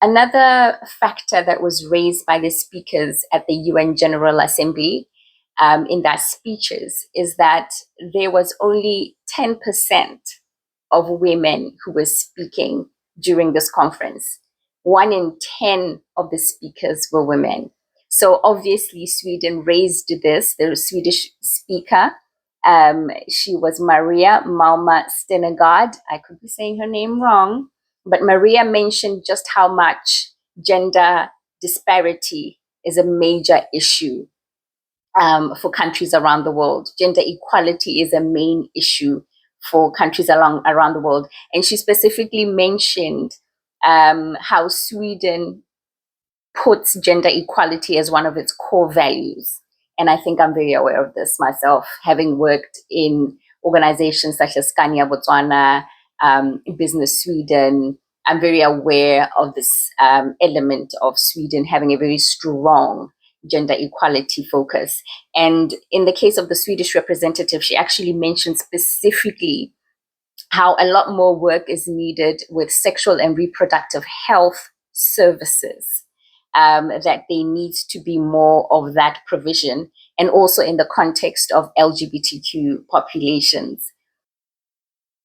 Another factor that was raised by the speakers at the UN General Assembly in their speeches is that there was only 10% of women who were speaking during this conference. 1 in 10 of the speakers were women. So obviously Sweden raised this. The Swedish speaker, she was Maria Malma Stenegard. I could be saying her name wrong, but Maria mentioned just how much gender disparity is a major issue for countries around the world. Gender equality is a main issue for countries around the world. And she specifically mentioned how Sweden puts gender equality as one of its core values. And I think I'm very aware of this myself, having worked in organizations such as Scania Botswana, Business Sweden. I'm very aware of this element of Sweden having a very strong gender equality focus. And in the case of the Swedish representative, she actually mentioned specifically how a lot more work is needed with sexual and reproductive health services, that there needs to be more of that provision, and also in the context of LGBTQ populations.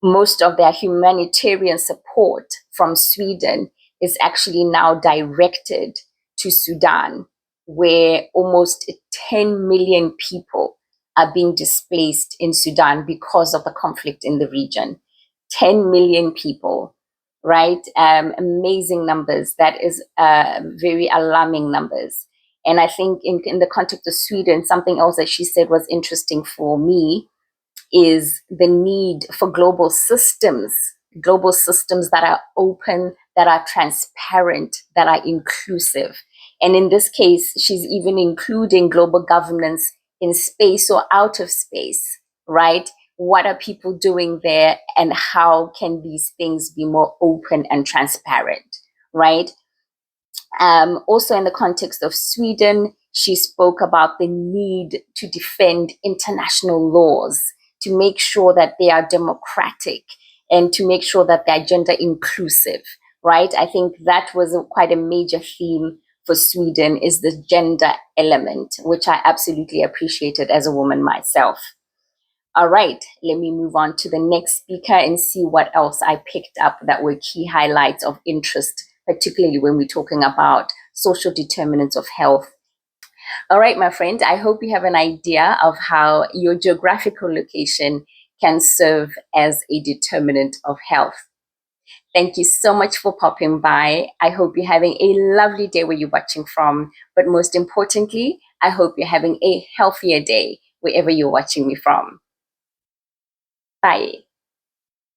Most of their humanitarian support from Sweden is actually now directed to Sudan, where almost 10 million people are being displaced in Sudan because of the conflict in the region. 10 million people, right? Amazing numbers. That is very alarming numbers. And I think in the context of Sweden, something else that she said was interesting for me is the need for global systems that are open, that are transparent, that are inclusive. And in this case, she's even including global governance in space or out of space, right? What are people doing there, and how can these things be more open and transparent, right? Also, in the context of Sweden, she spoke about the need to defend international laws, to make sure that they are democratic, and to make sure that they're gender inclusive, right? I think that was quite a major theme for Sweden, is the gender element, which I absolutely appreciated as a woman myself. All right, let me move on to the next speaker and see what else I picked up that were key highlights of interest, particularly when we're talking about social determinants of health. All right, my friend, I hope you have an idea of how your geographical location can serve as a determinant of health. Thank you so much for popping by. I hope you're having a lovely day where you're watching from, but most importantly, I hope you're having a healthier day wherever you're watching me from. Bye.